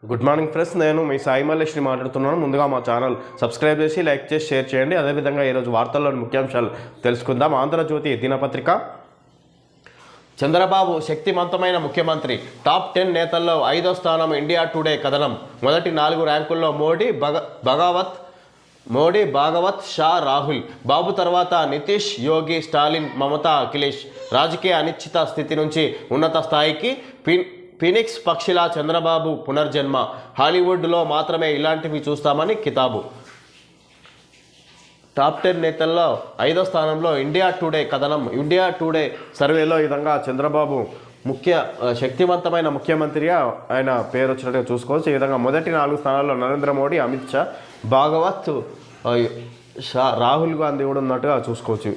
Good morning friends, నేను మీ సాయి మల్లేష్ని మాట్లాడుతున్నాను. ముందుగా మా ఛానల్ సబ్స్క్రైబ్ చేసి లైక్ చేసి షేర్ చేయండి. అదేవిధంగా ఈరోజు వార్తల్లోని ముఖ్యాంశాలు తెలుసుకుందాం. ఆంధ్రజ్యోతి దినపత్రిక, చంద్రబాబు శక్తివంతమైన ముఖ్యమంత్రి, టాప్ 10 నేతల్లో 5వ స్థానం ఇండియా టుడే కథనం. మొదటి 4 ర్యాంకుల్లో మోడీ, భాగవత్, షా, రాహుల్. బాబు తర్వాత నితీష్, యోగి, స్టాలిన్, మమతా, అఖిలేష్. రాజకీయ అనిశ్చిత స్థితి నుంచి ఉన్నత స్థాయికి ఫినిక్స్ పక్షిలా చంద్రబాబు పునర్జన్మ. హాలీవుడ్లో మాత్రమే ఇలాంటివి చూస్తామని కితాబు. టాప్ 10 నేతల్లో 5వ స్థానంలో ఇండియా టుడే కథనం. ఇండియా టుడే సర్వేలో ఈ విధంగా చంద్రబాబు శక్తివంతమైన ముఖ్యమంత్రిగా ఆయన పేరు వచ్చినట్టుగా చూసుకోవచ్చు. ఈ విధంగా మొదటి 4 స్థానాల్లో నరేంద్ర మోడీ, అమిత్ షా, భాగవత్, రాహుల్ గాంధీ కూడా ఉన్నట్టుగా చూసుకోవచ్చు.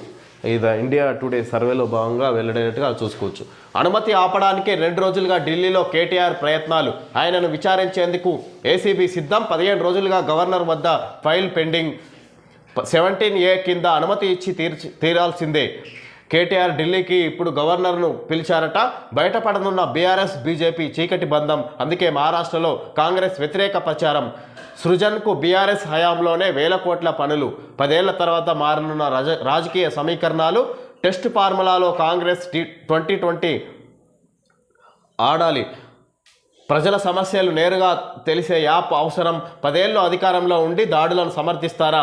ఇది ఇండియా టుడే సర్వేలో భాగంగా వెల్లడైనట్టుగా చూసుకోవచ్చు. అనుమతి ఆపడానికి 2 రోజులుగా ఢిల్లీలో కేటీఆర్ ప్రయత్నాలు. ఆయనను విచారించేందుకు ఏసీబీ సిద్ధం. 15 రోజులుగా గవర్నర్ వద్ద ఫైల్ పెండింగ్. 17A కింద అనుమతి ఇచ్చి తీరాల్సిందే. కేటీఆర్ ఢిల్లీకి ఇప్పుడు గవర్నర్ను పిలిచారట. బయటపడనున్న బీఆర్ఎస్ బీజేపీ చీకటి బంధం. అందుకే మహారాష్ట్రలో కాంగ్రెస్ వ్యతిరేక ప్రచారం. సృజన్కు బీఆర్ఎస్ హయాంలోనే 1000 కోట్ల పనులు. 10 ఏళ్ల తర్వాత మారనున్న రాజకీయ సమీకరణాలు. టెస్ట్ ఫార్ములాలో కాంగ్రెస్ 2020 ఆడాలి. ప్రజల సమస్యలు నేరుగా తెలిసే యాప్ అవసరం. 10 ఏళ్ళు అధికారంలో ఉండి దాడులను సమర్థిస్తారా?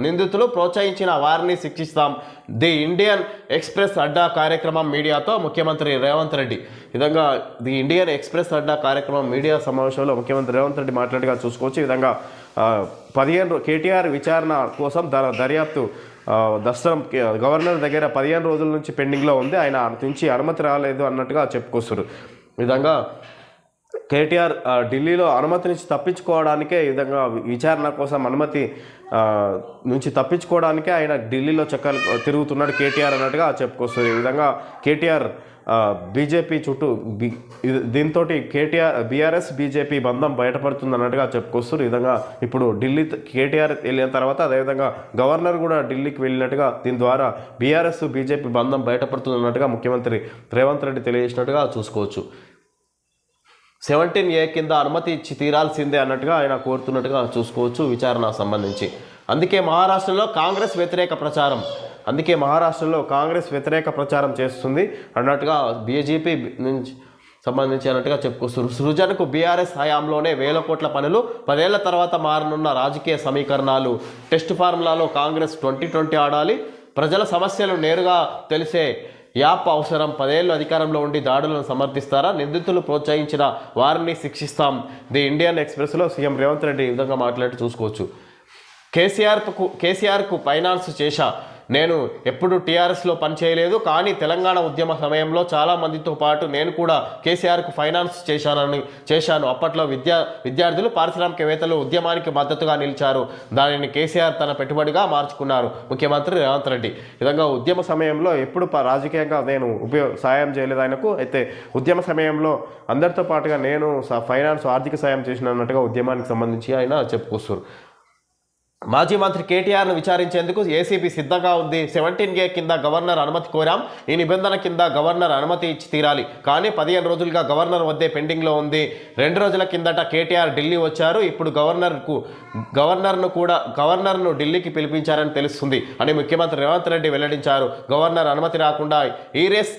నిందితులు ప్రోత్సహించిన వారిని శిక్షిస్తాం. ది ఇండియన్ ఎక్స్ప్రెస్ అడ్డా కార్యక్రమం మీడియాతో ముఖ్యమంత్రి రేవంత్ రెడ్డి. ఈ విధంగా ది ఇండియన్ ఎక్స్ప్రెస్ అడ్డా కార్యక్రమం మీడియా సమావేశంలో ముఖ్యమంత్రి రేవంత్ రెడ్డి మాట్లాడిగా చూసుకోవచ్చు. ఈ విధంగా 15 కేటీఆర్ విచారణ కోసం దర్యాప్తు దర్శనం గవర్నర్ దగ్గర 15 రోజుల నుంచి పెండింగ్లో ఉంది. ఆయన నుంచి అనుమతి రాలేదు అన్నట్టుగా చెప్పుకొస్తారు. ఈ విధంగా కేటీఆర్ ఢిల్లీలో అనుమతి నుంచి తప్పించుకోవడానికే, ఈ విధంగా విచారణ కోసం అనుమతి నుంచి తప్పించుకోవడానికే ఆయన ఢిల్లీలో చక్కర్లు తిరుగుతున్నాడు కేటీఆర్ అన్నట్టుగా చెప్పుకొస్తుంది. ఈ విధంగా కేటీఆర్ బీజేపీ చుట్టూ దీంతో బీఆర్ఎస్ బీజేపీ బంధం బయటపడుతుంది అన్నట్టుగా చెప్పుకొస్తారు. ఈ విధంగా ఇప్పుడు ఢిల్లీ కేటీఆర్ వెళ్ళిన తర్వాత అదేవిధంగా గవర్నర్ కూడా ఢిల్లీకి వెళ్ళినట్టుగా దీని ద్వారా బీఆర్ఎస్ బీజేపీ బంధం బయటపడుతుంది అన్నట్టుగా ముఖ్యమంత్రి రేవంత్ రెడ్డి తెలియజేసినట్టుగా చూసుకోవచ్చు. 17A కింద అనుమతి ఇచ్చి తీరాల్సిందే అన్నట్టుగా ఆయన కోరుతున్నట్టుగా చూసుకోవచ్చు విచారణ సంబంధించి. అందుకే మహారాష్ట్రలో కాంగ్రెస్ వ్యతిరేక ప్రచారం చేస్తుంది అన్నట్టుగా బీజేపీ నుంచి సంబంధించి అన్నట్టుగా చెప్పుకొస్తారు. సృజన్కు బీఆర్ఎస్ హయాంలోనే 1000 కోట్ల పనులు. 10 ఏళ్ల తర్వాత మారనున్న రాజకీయ సమీకరణాలు. టెస్ట్ ఫార్ములాలో కాంగ్రెస్ 2020 ఆడాలి. ప్రజల సమస్యలు నేరుగా తెలిసే యాప్ అవసరం. 10 ఏళ్ళు అధికారంలో ఉండి దాడులను సమర్థిస్తారా? నిందితులు ప్రోత్సహించిన వారిని శిక్షిస్తాం. ది ఇండియన్ ఎక్స్ప్రెస్లో సీఎం రేవంత్ రెడ్డి ఈ విధంగా మాట్లాడి చూసుకోవచ్చు. కేసీఆర్కు ఫైనాన్స్ చేశా. నేను ఎప్పుడు టీఆర్ఎస్లో పనిచేయలేదు, కానీ తెలంగాణ ఉద్యమ సమయంలో చాలామందితో పాటు నేను కూడా కేసీఆర్కు ఫైనాన్స్ చేశాను. అప్పట్లో విద్యార్థులు, పారిశ్రామికవేత్తలు ఉద్యమానికి మద్దతుగా నిలిచారు. దానిని కేసీఆర్ తన పెట్టుబడిగా మార్చుకున్నారు ముఖ్యమంత్రి రేవంత్ రెడ్డి. ఈ విధంగా ఉద్యమ సమయంలో ఎప్పుడు రాజకీయంగా నేను సాయం చేయలేదు ఆయనకు. అయితే ఉద్యమ సమయంలో అందరితో పాటుగా నేను ఫైనాన్స్ ఆర్థిక సాయం చేసినట్టుగా ఉద్యమానికి సంబంధించి ఆయన చెప్పుకొస్తారు. మాజీ మంత్రి కేటీఆర్ను విచారించేందుకు ఏసీబీ సిద్ధంగా ఉంది. 17A కింద గవర్నర్ అనుమతి కోరాం. ఈ నిబంధన కింద గవర్నర్ అనుమతి ఇచ్చి తీరాలి. కానీ 15 రోజులుగా గవర్నర్ వద్దే పెండింగ్లో ఉంది. 2 రోజుల కిందట కేటీఆర్ ఢిల్లీ వచ్చారు. ఇప్పుడు గవర్నర్ను ఢిల్లీకి పిలిపించారని తెలుస్తుంది అని ముఖ్యమంత్రి రేవంత్ రెడ్డి వెల్లడించారు. గవర్నర్ అనుమతి రాకుండా ఈరేస్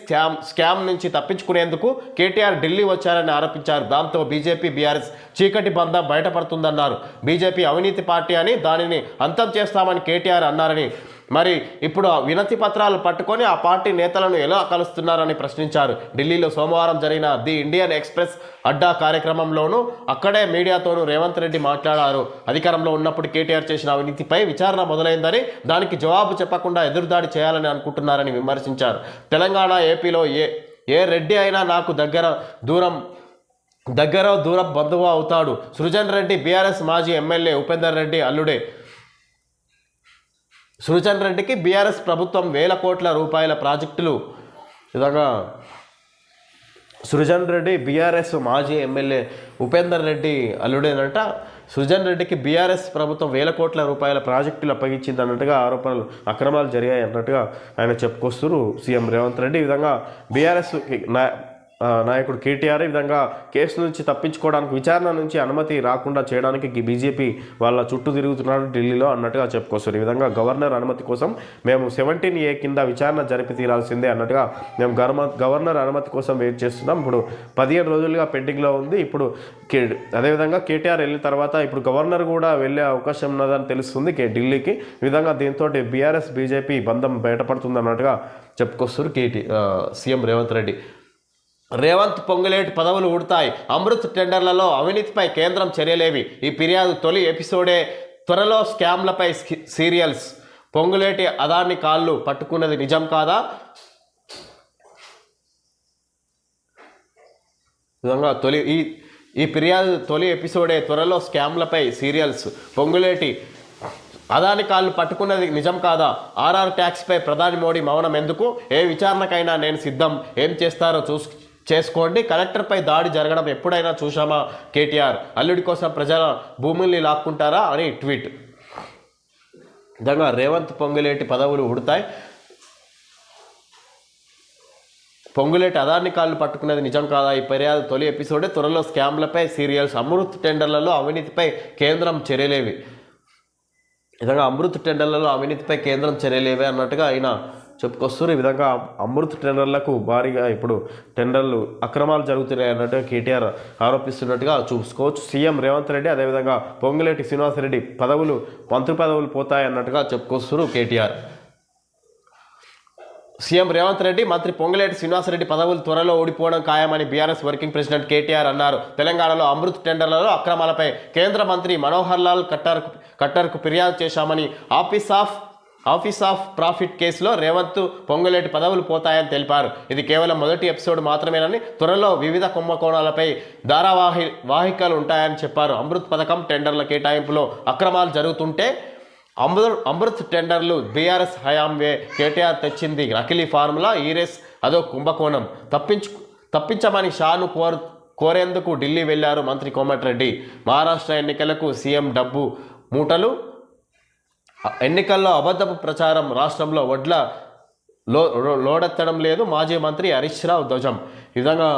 స్కామ్ నుంచి తప్పించుకునేందుకు కేటీఆర్ ఢిల్లీ వచ్చారని ఆరోపించారు. దాంతో బీజేపీ బీఆర్ఎస్ చీకటి బంధం బయటపడుతుందన్నారు. బీజేపీ అవినీతి పార్టీ అని, దానిని అంతం చేస్తామని కేటీఆర్ అన్నారని, మరి ఇప్పుడు వినతి పత్రాలు పట్టుకొని ఆ పార్టీ నేతలను ఎలా కలుస్తున్నారని ప్రశ్నించారు. ఢిల్లీలో సోమవారం జరిగిన ది ఇండియన్ ఎక్స్ప్రెస్ అడ్డా కార్యక్రమంలోనూ అక్కడే మీడియాతోనూ రేవంత్ రెడ్డి మాట్లాడారు. అధికారంలో ఉన్నప్పుడు కేటీఆర్ చేసిన అవినీతిపై విచారణ మొదలైందని, దానికి జవాబు చెప్పకుండా ఎదురుదాడి చేయాలని అనుకుంటున్నారని విమర్శించారు. తెలంగాణ, ఏపీలో ఏ రెడ్డి అయినా నాకు దూరం బంధువు అవుతాడు. సృజన్ రెడ్డి బీఆర్ఎస్ మాజీ ఎమ్మెల్యే ఉపేందర్ రెడ్డి అల్లుడే. సృజన్ రెడ్డికి బీఆర్ఎస్ ప్రభుత్వం 1000 కోట్ల రూపాయల ప్రాజెక్టులు. ఇలాగా సృజన్ రెడ్డి బీఆర్ఎస్ మాజీ ఎమ్మెల్యే ఉపేందర్ రెడ్డి అల్లుడేనంట. సృజన్ రెడ్డికి బీఆర్ఎస్ ప్రభుత్వం 1000 కోట్ల రూపాయల ప్రాజెక్టులు అప్పగించింది అన్నట్టుగా ఆరోపణలు, అక్రమాలు జరిగాయి అన్నట్టుగా ఆయన చెప్పుకొస్తారు సీఎం రేవంత్ రెడ్డి. ఈ విధంగా బీఆర్ఎస్ నాయకుడు కేటీఆర్ ఈ విధంగా కేసు నుంచి తప్పించుకోవడానికి విచారణ నుంచి అనుమతి రాకుండా చేయడానికి బీజేపీ వాళ్ళ చుట్టూ తిరుగుతున్నారు ఢిల్లీలో అన్నట్టుగా చెప్పుకొస్తారు. ఈ విధంగా గవర్నర్ అనుమతి కోసం మేము 17A కింద విచారణ జరిపి తీరాల్సిందే అన్నట్టుగా మేము గవర్నర్ అనుమతి కోసం వెయిట్ చేస్తున్నాం. ఇప్పుడు 15 రోజులుగా పెండింగ్లో ఉంది. ఇప్పుడు అదేవిధంగా కేటీఆర్ వెళ్ళిన తర్వాత ఇప్పుడు గవర్నర్ కూడా వెళ్ళే అవకాశం ఉన్నదని తెలుస్తుంది ఢిల్లీకి. ఈ విధంగా దీంతో బీఆర్ఎస్ బీజేపీ బంధం బయటపడుతుంది అన్నట్టుగా చెప్పుకొస్తారు సీఎం రేవంత్ రెడ్డి. రేవంత్ పొంగులేటి పదవులు ఊడతాయి, అమృత్ టెండర్లలో అవినీతిపై కేంద్రం చర్యలేవి, ఈ ఫిర్యాదు తొలి ఎపిసోడే, త్వరలో స్కామ్లపై సీరియల్స్, పొంగులేటి అదాన్ని కాళ్ళు పట్టుకున్నది నిజం కాదా? విధంగా ఈ ఫిర్యాదు తొలి ఎపిసోడే, త్వరలో స్కామ్లపై సీరియల్స్, పొంగులేటి అదాని కాళ్ళు పట్టుకున్నది నిజం కాదా? ఆర్ఆర్ ట్యాక్స్పై ప్రధాని మోడీ మౌనం ఎందుకు? ఏ విచారణకైనా నేను సిద్ధం, ఏం చేస్తారో చేసుకోండి. కలెక్టర్పై దాడి జరగడం ఎప్పుడైనా చూశామా? కేటీఆర్ అల్లుడి కోసం ప్రజల భూముల్ని లాక్కుంటారా అని ట్వీట్. విధంగా రేవంత్ పొంగులేటి పదవులు ఉడతాయి, పొంగులేటి అదాన్ని కాళ్ళు పట్టుకునేది నిజం కాదా? ఈ ఫిర్యాదు తొలి ఎపిసోడే, త్వరలో స్కామ్లపై సీరియల్స్, అమృత్ టెండర్లలో అవినీతిపై కేంద్రం చర్యలేవి. విధంగా అమృత్ టెండర్లలో అవినీతిపై కేంద్రం చర్యలేవే అన్నట్టుగా ఆయన చెప్పుకొస్తారు. ఈ విధంగా అమృత్ టెండర్లకు భారీగా ఇప్పుడు టెండర్లు అక్రమాలు జరుగుతున్నాయి అన్నట్టుగా కేటీఆర్ ఆరోపిస్తున్నట్టుగా చూసుకోవచ్చు. సీఎం రేవంత్ రెడ్డి అదేవిధంగా పొంగులేటి శ్రీనివాసరెడ్డి మంత్రి పదవులు పోతాయి అన్నట్టుగా చెప్పుకొస్తారు కేటీఆర్. సీఎం రేవంత్ రెడ్డి మంత్రి పొంగులేటి శ్రీనివాసరెడ్డి పదవులు త్వరలో ఓడిపోవడం ఖాయమని బీఆర్ఎస్ వర్కింగ్ ప్రెసిడెంట్ కేటీఆర్ అన్నారు. తెలంగాణలో అమృత్ టెండర్లలో అక్రమాలపై కేంద్ర మంత్రి మనోహర్ లాల్ ఖట్టర్కు ఫిర్యాదు చేశామని, ఆఫీస్ ఆఫ్ ప్రాఫిట్ కేసులో రేవంత్ పొంగులేటి పదవులు పోతాయని తెలిపారు. ఇది కేవలం మొదటి ఎపిసోడ్ మాత్రమేనని, త్వరలో వివిధ కుంభకోణాలపై ధారావాహికలు ఉంటాయని చెప్పారు. అమృత్ పథకం టెండర్ల కేటాయింపులో అక్రమాలు జరుగుతుంటే అమృత్ టెండర్లు బీఆర్ఎస్ హయాంవే, కేటీఆర్ తెచ్చింది నకిలీ ఫార్ములా, ఈ రేస్ అదో కుంభకోణం, తప్పించమని షాను కోరేందుకు ఢిల్లీ వెళ్లారు మంత్రి కోమటిరెడ్డి. మహారాష్ట్ర ఎన్నికలకు సీఎం డబ్బు మూటలు, ఎన్నికల్లో అబద్ధపు ప్రచారం, రాష్ట్రంలో వడ్ల లోడెత్తడం లేదు, మాజీ మంత్రి హరీష్ రావు ధ్వజం. ఈ విధంగా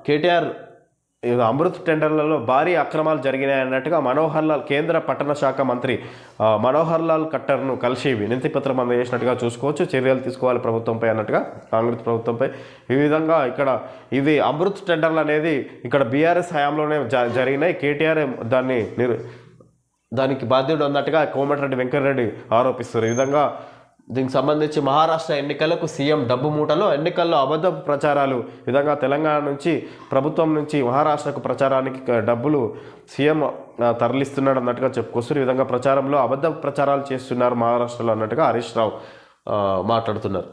కేటీఆర్ అమృత్ టెండర్లలో భారీ అక్రమాలు జరిగినాయి అన్నట్టుగా మనోహర్ లాల్ కేంద్ర పట్టణ శాఖ మంత్రి మనోహర్ లాల్ ఖట్టర్ను కలిసి వినతి పత్రం అందజేసినట్టుగా చూసుకోవచ్చు. చర్యలు తీసుకోవాలి ప్రభుత్వంపై అన్నట్టుగా, కాంగ్రెస్ ప్రభుత్వంపై. ఈ విధంగా ఇక్కడ ఇది అమృత్ టెండర్లు అనేది ఇక్కడ బీఆర్ఎస్ హయాంలోనే జరిగినాయి. కేటీఆర్ దానికి బాధ్యుడు అన్నట్టుగా కోమటిరెడ్డి వెంకటరెడ్డి ఆరోపిస్తారు. ఈ విధంగా దీనికి సంబంధించి మహారాష్ట్ర ఎన్నికలకు సీఎం డబ్బు మూటలో, ఎన్నికల్లో అబద్ధపు ప్రచారాలు, విధంగా తెలంగాణ నుంచి ప్రభుత్వం నుంచి మహారాష్ట్రకు ప్రచారానికి డబ్బులు సీఎం తరలిస్తున్నాడు అన్నట్టుగా చెప్పుకొస్తారు. ఈ విధంగా ప్రచారంలో అబద్ధపు ప్రచారాలు చేస్తున్నారు మహారాష్ట్రలో అన్నట్టుగా హరీష్ రావు మాట్లాడుతున్నారు.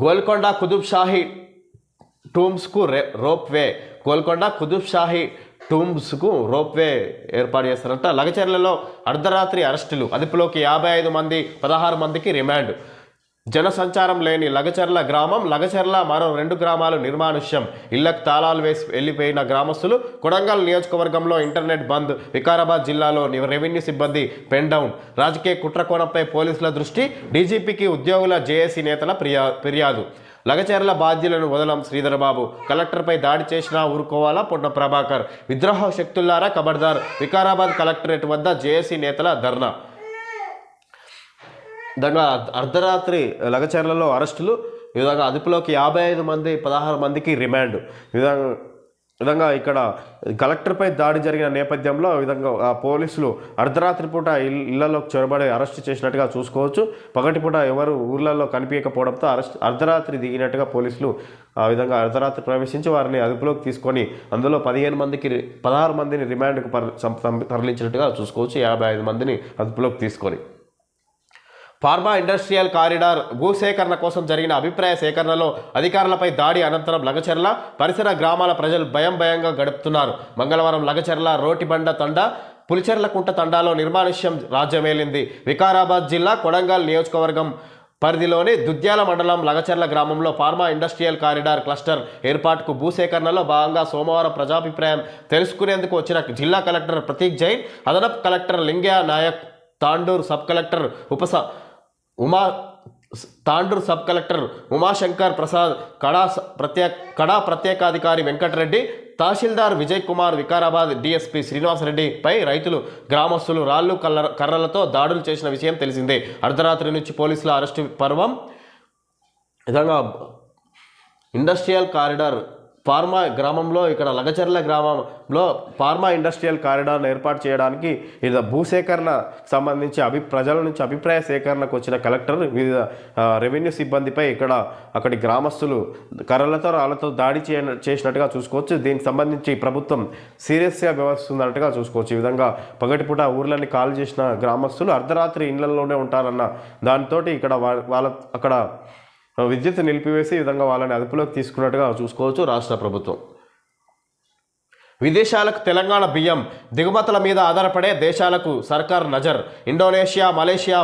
గోల్కొండ కుతుబ్ షాహీ టూమ్స్కు రోప్వే, గోల్కొండ కుతుబ్ షాహీ టూమ్స్కు రోప్వే ఏర్పాటు చేస్తారంట. లగచర్లలో అర్ధరాత్రి అరెస్టులు, అదుపులోకి 55 మంది, 16 మందికి రిమాండ్. జనసంచారం లేని లగచర్ల గ్రామం, లగచర్ల మరో 2 గ్రామాలు నిర్మానుష్యం, ఇళ్లకు తాళాలు వేసి వెళ్లిపోయిన గ్రామస్తులు. కొడంగల్ నియోజకవర్గంలో ఇంటర్నెట్ బంద్, వికారాబాద్ జిల్లాలో రెవెన్యూ సిబ్బంది పెన్ డౌన్. రాజకీయ కుట్రకోణంపై పోలీసుల దృష్టి, డీజీపీకి ఉద్యోగుల జేఏసీ నేతల ఫిర్యాదు. లగచర్ల బాధ్యులను వదలం శ్రీధరబాబు, కలెక్టర్పై దాడి చేసినా ఊరుకోవాలా పొన్న ప్రభాకర్, విద్రోహ శక్తులారా ఖబర్దార్, వికారాబాద్ కలెక్టరేట్ వద్ద జేఏసీ నేతల ధర్నా. విధంగా అర్ధరాత్రి లగచర్లలో అరెస్టులు, ఈ విధంగా అదుపులోకి 55 మంది, 16 మందికి రిమాండ్. విధంగా ఇక్కడ కలెక్టర్పై దాడి జరిగిన నేపథ్యంలో విధంగా పోలీసులు అర్ధరాత్రి పూట ఇళ్లలోకి చొరబడి అరెస్ట్ చేసినట్టుగా చూసుకోవచ్చు. పగటిపూట ఎవరు ఊర్లలో కనిపించకపోవడంతో అర్ధరాత్రి దిగినట్టుగా పోలీసులు ఆ విధంగా అర్ధరాత్రి ప్రవేశించి వారిని అదుపులోకి తీసుకొని అందులో 16 మందిని రిమాండ్కు తరలించినట్టుగా చూసుకోవచ్చు. 55 మందిని అదుపులోకి తీసుకొని. ఫార్మా ఇండస్ట్రియల్ కారిడార్ భూసేకరణ కోసం జరిగిన అభిప్రాయ సేకరణలో అధికారులపై దాడి అనంతరం లగచర్ల పరిసర గ్రామాల ప్రజలు భయంగా గడుపుతున్నారు. మంగళవారం లగచర్ల, రోటిబండ తండా, పులిచెర్లకుంట తండాలో నిర్మానుష్యం రాజ్యమేలింది. వికారాబాద్ జిల్లా కొడంగల్ నియోజకవర్గం పరిధిలోని దుద్యాల మండలం లగచర్ల గ్రామంలో ఫార్మా ఇండస్ట్రియల్ కారిడార్ క్లస్టర్ ఏర్పాటుకు భూసేకరణలో భాగంగా సోమవారం ప్రజాభిప్రాయం తెలుసుకునేందుకు వచ్చిన జిల్లా కలెక్టర్ ప్రతీక్ జైన్, అదనపు collector Lingaiah Nayak, Tandur sub collector Tandur sub collector Umashankar Prasad, కడా ప్రత్యేకాధికారి వెంకటరెడ్డి, తహసీల్దార్ విజయ్ కుమార్, వికారాబాద్ డిఎస్పీ శ్రీనివాసరెడ్డిపై రైతులు, గ్రామస్తులు రాళ్లు కర్రలతో దాడులు చేసిన విషయం తెలిసిందే. అర్ధరాత్రి నుంచి పోలీసుల అరెస్టు పర్వం. విధంగా ఇండస్ట్రియల్ కారిడార్ ఫార్మా గ్రామంలో, ఇక్కడ లగచర్ల గ్రామంలో ఫార్మా ఇండస్ట్రియల్ కారిడార్ను ఏర్పాటు చేయడానికి ఇది భూసేకరణ సంబంధించి ప్రజల నుంచి అభిప్రాయ సేకరణకు వచ్చిన కలెక్టర్ వివిధ రెవెన్యూ సిబ్బందిపై అక్కడి గ్రామస్తులు కర్రలతో రాళ్లతో దాడి చేసినట్టుగా చూసుకోవచ్చు. దీనికి సంబంధించి ప్రభుత్వం సీరియస్గా వ్యవహరిస్తున్నట్టుగా చూసుకోవచ్చు. ఈ విధంగా పగటిపూట ఊర్లన్నీ కాల్ చేసిన గ్రామస్తులు అర్ధరాత్రి ఇళ్లలోనే ఉంటారన్న దానితో ఇక్కడ అక్కడ విద్యుత్ నిలిపివేసి ఈ విధంగా వాళ్ళని అదుపులోకి తీసుకున్నట్టుగా చూసుకోవచ్చు రాష్ట్ర ప్రభుత్వం. విదేశాలకు తెలంగాణ బియ్యం దిగుమతుల మీద ఆధారపడే దేశాలకు సర్కార్ నజర్. ఇండోనేషియా, మలేషియా,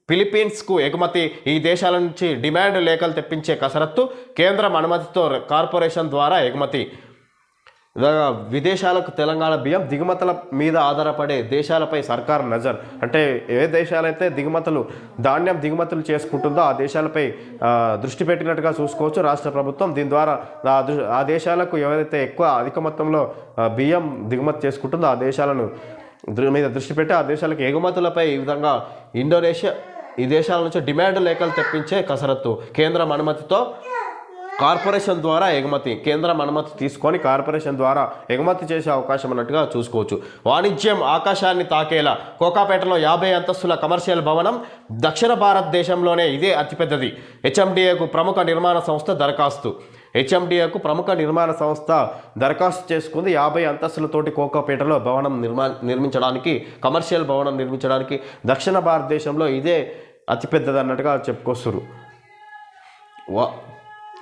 ఫిలిప్పీన్స్కు ఎగుమతి. ఈ దేశాల నుంచి డిమాండ్ లేఖలు తెప్పించే కసరత్తు. కేంద్రం అనుమతితో కార్పొరేషన్ ద్వారా ఎగుమతి. విదేశాలకు తెలంగాణ బియ్యం దిగుమతుల మీద ఆధారపడే దేశాలపై సర్కార్ నజర్. అంటే ఏ దేశాలైతే ధాన్యం దిగుమతులు చేసుకుంటుందో ఆ దేశాలపై దృష్టి పెట్టినట్టుగా చూసుకోవచ్చు రాష్ట్ర ప్రభుత్వం. దీని ద్వారా ఆ దేశాలకు ఎవరైతే అధిక మొత్తంలో బియ్యం దిగుమతి చేసుకుంటుందో ఆ దేశాలను మీద దృష్టి పెట్టి ఆ దేశాలకు ఎగుమతులపై ఈ విధంగా ఇండోనేషియా ఈ దేశాల నుంచి డిమాండ్ లేఖలు తెప్పించే కసరత్తు. కేంద్రం అనుమతితో కార్పొరేషన్ ద్వారా ఎగుమతి. కేంద్రం అనుమతి తీసుకొని కార్పొరేషన్ ద్వారా ఎగుమతి చేసే అవకాశం ఉన్నట్టుగా చూసుకోవచ్చు. వాణిజ్యం ఆకాశాన్ని తాకేలా. కోకాపేటలో 50 అంతస్తుల కమర్షియల్ భవనం. దక్షిణ భారతదేశంలోనే ఇదే అతిపెద్దది. హెచ్ఎండిఏకు ప్రముఖ నిర్మాణ సంస్థ దరఖాస్తు. హెచ్ఎండిఏకు ప్రముఖ నిర్మాణ సంస్థ దరఖాస్తు చేసుకుంది. 50 అంతస్తులతోటి కోకాపేటలో భవనం నిర్మించడానికి, కమర్షియల్ భవనం నిర్మించడానికి దక్షిణ భారతదేశంలో ఇదే అతిపెద్దది అన్నట్టుగా చెప్పుకొస్తారు.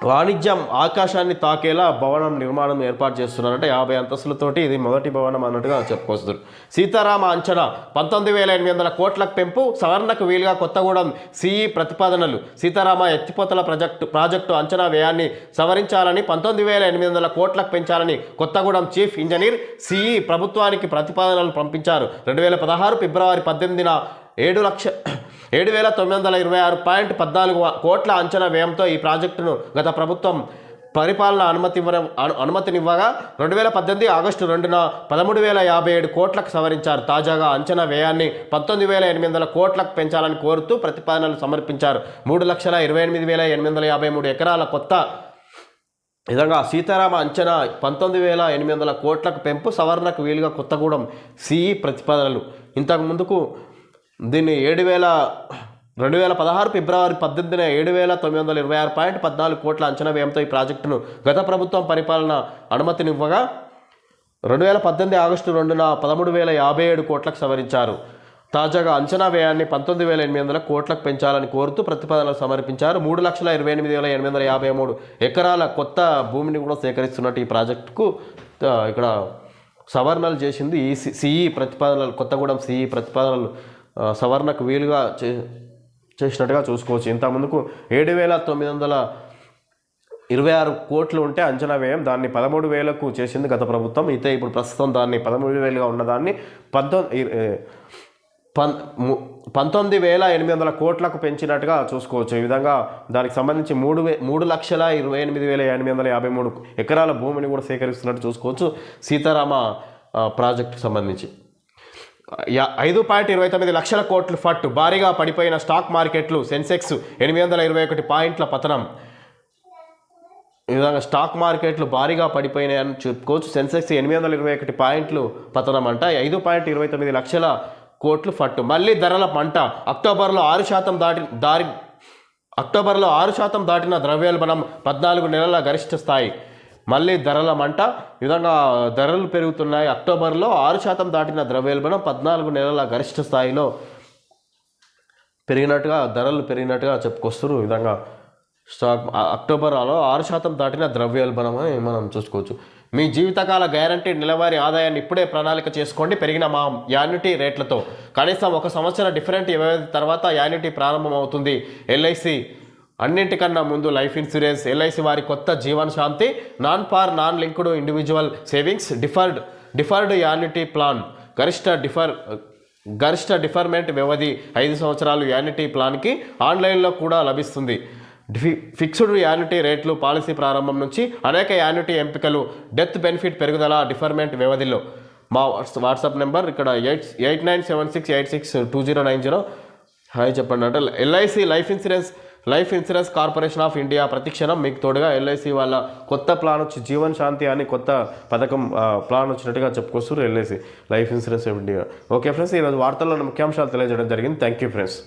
వాణిజ్యం ఆకాశాన్ని తాకేలా భవనం నిర్మాణం ఏర్పాటు చేస్తున్నారంటే 50 అంతస్తులతోటి ఇది మొదటి భవనం అన్నట్టుగా చెప్పుకొస్తారు. సీతారామ అంచనా 19,800 కోట్లకు పెంపు. సవరణకు వీలుగా కొత్తగూడెం సిఈ ప్రతిపాదనలు. సీతారామ ఎత్తిపోతల ప్రాజెక్టు అంచనా వ్యయాన్ని సవరించాలని 19,800 కోట్లకు పెంచాలని కొత్తగూడెం చీఫ్ ఇంజనీర్ సిఈ ప్రభుత్వానికి ప్రతిపాదనలు పంపించారు. 2016 ఫిబ్రవరి 18న 7,926.14 కోట్ల అంచనా వ్యయంతో ఈ ప్రాజెక్టును గత ప్రభుత్వం పరిపాలన అనుమతినివ్వగా 2018 ఆగస్టు 2న 13,057 కోట్లకు సవరించారు. తాజాగా అంచనా వ్యయాన్ని 19,800 కోట్లకు పెంచాలని కోరుతూ ప్రతిపాదనలు సమర్పించారు. 3,28,853 ఎకరాల కొత్త విధంగా సీతారామ అంచనా 19,800 కోట్లకు పెంపు. సవరణకు వీలుగా కొత్తగూడెం సిఈ ప్రతిపాదనలు. ఇంతకు ముందుకు దీన్ని 2016 ఫిబ్రవరి 18న 7,926.14 కోట్ల అంచనా వ్యయంతో ఈ ప్రాజెక్టును గత ప్రభుత్వం పరిపాలన అనుమతినివ్వగా 2018 ఆగస్టు 2న 13,057 కోట్లకు సవరించారు. తాజాగా అంచనా వ్యయాన్ని 19,800 కోట్లకు పెంచాలని కోరుతూ ప్రతిపాదనలు సమర్పించారు. 3,28,853 ఎకరాల కొత్త భూమిని కూడా సేకరిస్తున్నట్టు ఈ ప్రాజెక్టుకు ఇక్కడ సవరణలు చేసింది ఈ సిఈ ప్రతిపాదనలు. కొత్తగూడెం సిఈ ప్రతిపాదనలు సవరణకు వీలుగా చేసినట్టుగా చూసుకోవచ్చు. ఇంతకుముందుకు 7,926 కోట్లు ఉంటే అంచనా వ్యయం దాన్ని 13,000కు చేసింది గత ప్రభుత్వం. అయితే ఇప్పుడు ప్రస్తుతం దాన్ని 13,000గా ఉన్నదాన్ని 19,800 కోట్లకు పెంచినట్టుగా చూసుకోవచ్చు. ఈ విధంగా దానికి సంబంధించి 3,28,853 ఎకరాల భూమిని కూడా సేకరిస్తున్నట్టు చూసుకోవచ్చు సీతారామ ప్రాజెక్టుకు సంబంధించి. 5.29 లక్షల కోట్లు ఫట్. భారీగా పడిపోయిన స్టాక్ మార్కెట్లు. సెన్సెక్స్ 821 పాయింట్ల పతనం. ఈ విధంగా స్టాక్ మార్కెట్లు భారీగా పడిపోయినాయని చెప్పుకోవచ్చు. సెన్సెక్స్ 821 పాయింట్లు పతనం అంట. 5.29 లక్షల కోట్లు ఫట్టు. మళ్ళీ ధరల మంట. అక్టోబర్లో 6% దాటిన ద్రవ్యోల్బణం 14 నెలల గరిష్ట స్థాయి. మళ్ళీ ధరల మంట. ఈ విధంగా ధరలు పెరుగుతున్నాయి. అక్టోబర్లో 6% దాటిన ద్రవ్యోల్బణం 14 నెలల గరిష్ట స్థాయిలో ధరలు పెరిగినట్టుగా చెప్పుకొస్తారు. ఈ విధంగా అక్టోబర్లో 6% దాటిన ద్రవ్యోల్బణం అని మనం చూసుకోవచ్చు. మీ జీవితకాల గ్యారంటీడ్ నెలవారీ ఆదాయాన్ని ఇప్పుడే ప్రణాళిక చేసుకోండి పెరిగిన మా యాన్యుటీ రేట్లతో. కనీసం 1 సంవత్సరం డిఫరెంట్ వ్యవధి తర్వాత యాన్యుటీ ప్రారంభమవుతుంది. ఎల్ఐసి అన్నింటికన్నా ముందు లైఫ్ ఇన్సూరెన్స్. ఎల్ఐసి వారి కొత్త Jeevan Shanti non linked individual savings deferred annuity plan. గరిష్ట గరిష్ట డిఫర్మెంట్ వ్యవధి 5 సంవత్సరాలు యాన్యుటీ ప్లాన్కి ఆన్లైన్లో కూడా లభిస్తుంది. ఫిక్స్డ్ యాన్యుటీ రేట్లు పాలసీ ప్రారంభం నుంచి అనేక యాన్యుటీ ఎంపికలు, డెత్ బెనిఫిట్ పెరుగుదల డిఫర్మెంట్ వ్యవధిలో. మా వాట్సాప్ నెంబర్ ఇక్కడ 8976862090. హాయ్ చెప్పండి అంటే LIC life insurance corporation of India ప్రతిక్షణం మీకు తోడుగా. ఎల్ఐసి వాళ్ళ కొత్త ప్లాన్ వచ్చి జీవన్ శాంతి అని కొత్త పథకం ప్లాన్ వచ్చినట్టుగా చెప్పుకొస్తారు LIC life insurance of India. Okay friends, ఈరోజు వార్తల్లో ముఖ్యాంశాలు తెలియజేయడం జరిగింది. Thank you friends.